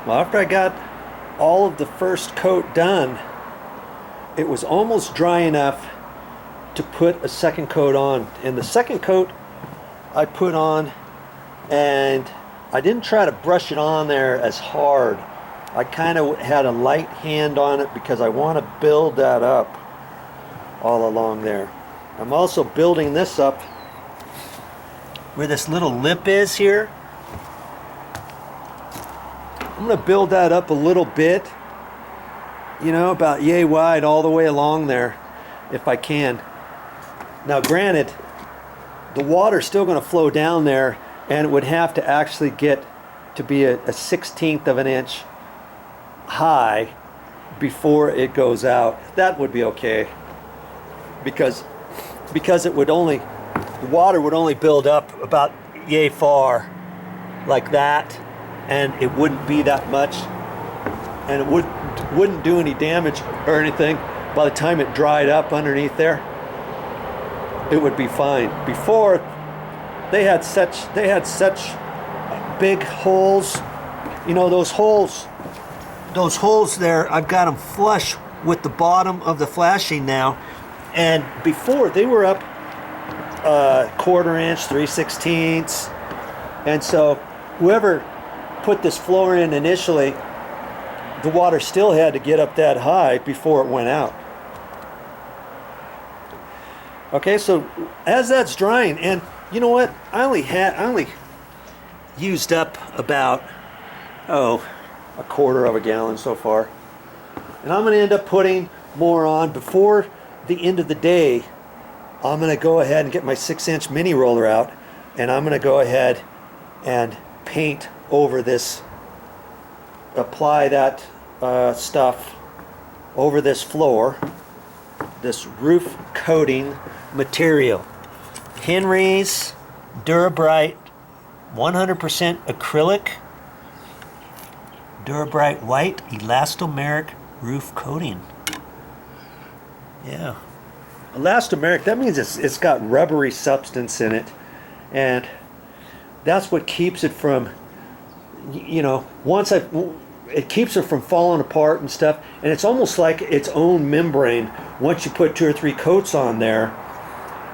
Well, after I got all of the first coat done, it was almost dry enough to put a second coat on. And the second coat I put on, and I didn't try to brush it on there as hard. I kind of had a light hand on it because I want to build that up all along there. I'm also building this up where this little lip is here. I'm going to build that up a little bit, you know, about yay wide all the way along there if I can. Now granted, the water's still going to flow down there, and it would have to actually get to be a 1/16 of an inch high before it goes out. That would be okay, because it would only, the water would only build up about yay far like that, and it wouldn't be that much, and it wouldn't do any damage or anything. By the time it dried up underneath there, it would be fine. Before, they had such big holes. You know, those holes there, I've got them flush with the bottom of the flashing now, and before they were up 1/4 inch, 3/16, and so whoever put this floor in initially, the water still had to get up that high before it went out. Okay, so as that's drying, and you know what, I only used up about a 1/4 of a gallon so far, and I'm going to end up putting more on before the end of the day. I'm going to go ahead and get my 6-inch mini roller out, and I'm going to go ahead and paint over this, apply that stuff over this floor, this roof coating material. Henry's Durabright 100% acrylic Durabright white elastomeric roof coating. Yeah, elastomeric, that means it's got rubbery substance in it, and that's what keeps it from, you know, it keeps it from falling apart and stuff, and it's almost like its own membrane. Once you put 2 or 3 coats on there,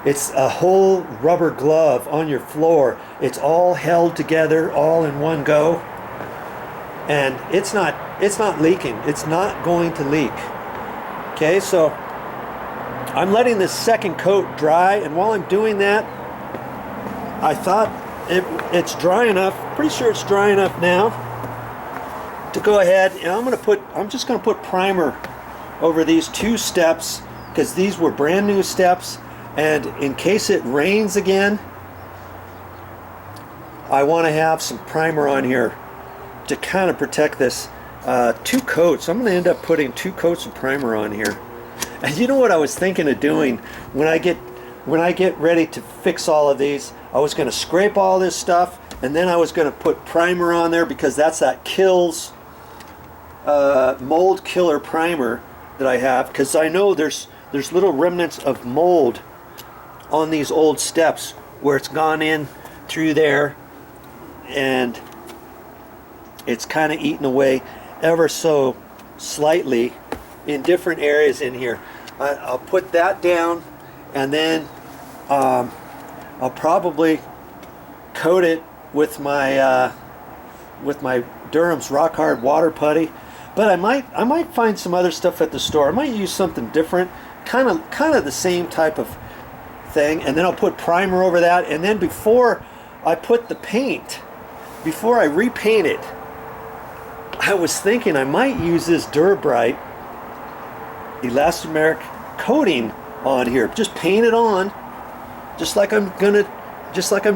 it's a whole rubber glove on your floor. It's all held together all in one go, and it's not leaking. It's not going to leak. Okay, so I'm letting this second coat dry, and while I'm doing that, I thought it's dry enough, pretty sure it's dry enough now, to go ahead, and I'm just going to put primer over these 2 steps, because these were brand new steps, and in case it rains again, I want to have some primer on here to kind of protect this. 2 coats. I'm going to end up putting 2 coats of primer on here. And you know what I was thinking of doing when I get ready to fix all of these? I was going to scrape all this stuff, and then I was going to put primer on there, because that's that Kills mold killer primer that I have, because I know there's little remnants of mold on these old steps where it's gone in through there, and it's kind of eaten away ever so slightly in different areas in here. I'll put that down, and then I'll probably coat it with my Durham's Rock Hard Water Putty. But I might find some other stuff at the store. I might use something different, kind of the same type of thing, and then I'll put primer over that. And then before I put the paint, before I repaint it, I was thinking I might use this Durabright elastomeric coating on here. Just paint it on, just like I'm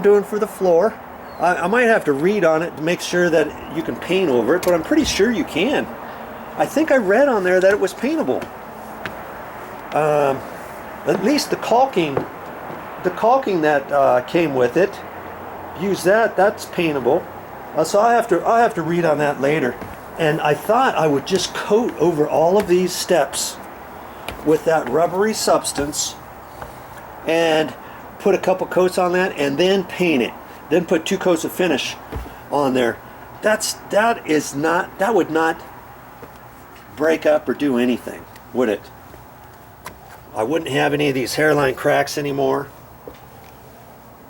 doing for the floor. I might have to read on it to make sure that you can paint over it, but I'm pretty sure you can. I think I read on there that it was paintable. At least the caulking that came with it, use that. That's paintable. So I'll have to read on that later. And I thought I would just coat over all of these steps with that rubbery substance, and put a couple coats on that, and then paint it. Then put 2 coats of finish on there. that would not break up or do anything, would it? I wouldn't have any of these hairline cracks anymore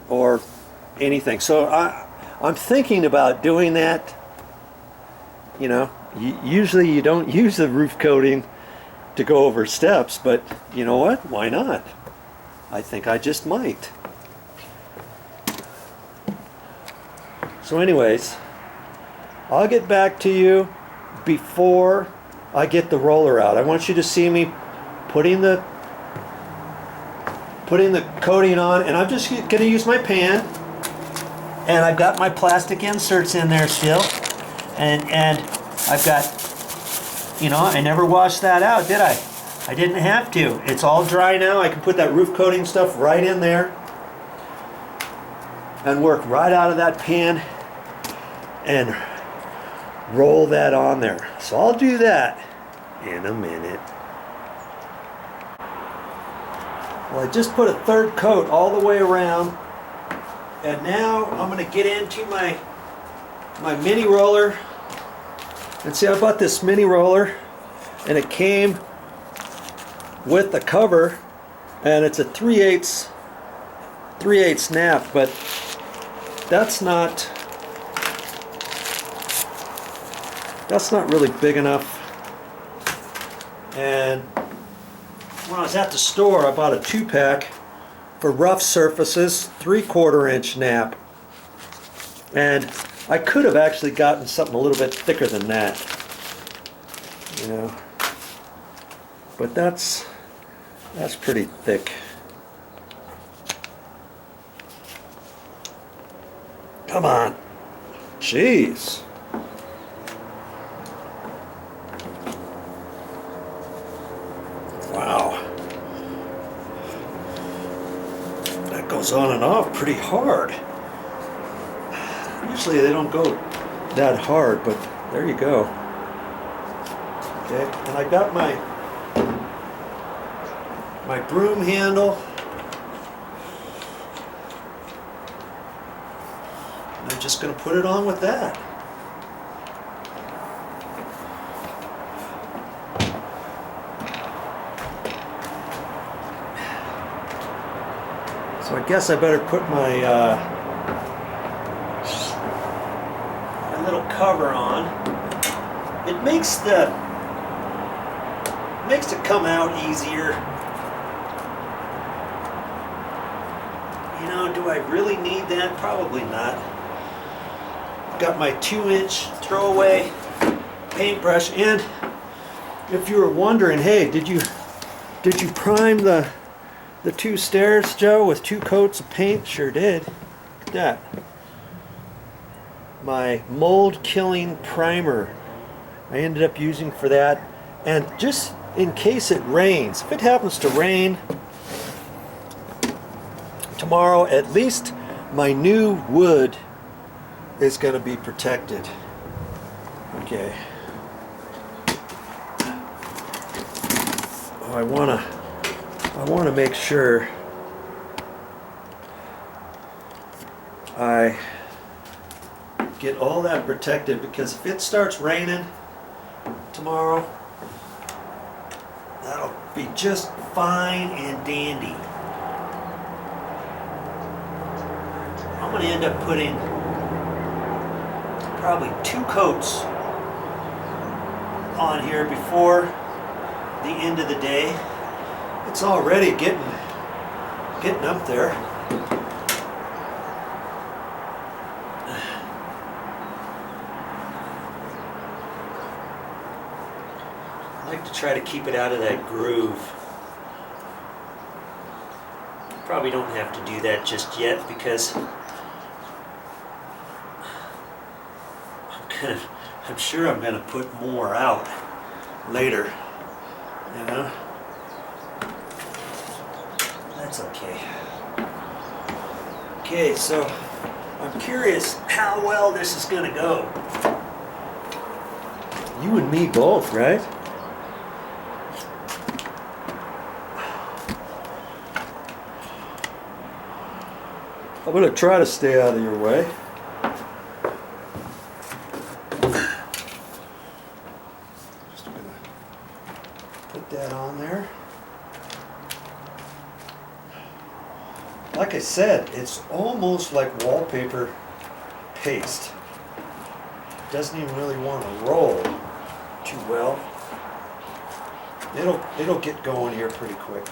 or anything. So I'm thinking about doing that. You know, usually you don't use the roof coating to go over steps, but you know what? Why not? I think I just might. So anyways, I'll get back to you before I get the roller out. I want you to see me putting the coating on, and I'm just going to use my pan, and I've got my plastic inserts in there still, and I've got, you know, I never washed that out, did I? I didn't have to. It's all dry now. I can put that roof coating stuff right in there and work right out of that pan and roll that on there. So I'll do that in a minute. Well, I just put a third coat all the way around, and now I'm going to get into my mini roller. And see, I bought this mini roller, and it came with the cover, and it's a 3/8 snap, but that's not really big enough. And when I was at the store, I bought a 2-pack for rough surfaces, 3/4 inch nap, and I could have actually gotten something a little bit thicker than that, you know, but that's pretty thick. Come on, jeez. Wow, that goes on and off pretty hard. Usually they don't go that hard, but there you go. Okay, and I got my broom handle. And I'm just going to put it on with that. So I guess I better put my little cover on. It makes it come out easier. You know, do I really need that? Probably not. Got my 2-inch throwaway paintbrush, and if you were wondering, hey, did you prime the 2 stairs, Joe, with 2 coats of paint? Sure did. Look at that. My mold killing primer I ended up using for that, and just in case it rains, if it happens to rain tomorrow, at least my new wood is going to be protected. Okay. Oh, I want to make sure I get all that protected, because if it starts raining tomorrow, that'll be just fine and dandy. I'm going to end up putting probably 2 coats on here before the end of the day. It's already getting up there. I like to try to keep it out of that groove. Probably don't have to do that just yet, because I'm sure I'm going to put more out later, you know. That's okay. Okay, so I'm curious how well this is going to go. You and me both, right? I'm going to try to stay out of your way. Put that on there. Like I said, it's almost like wallpaper paste. Doesn't even really want to roll too well. It'll get going here pretty quick.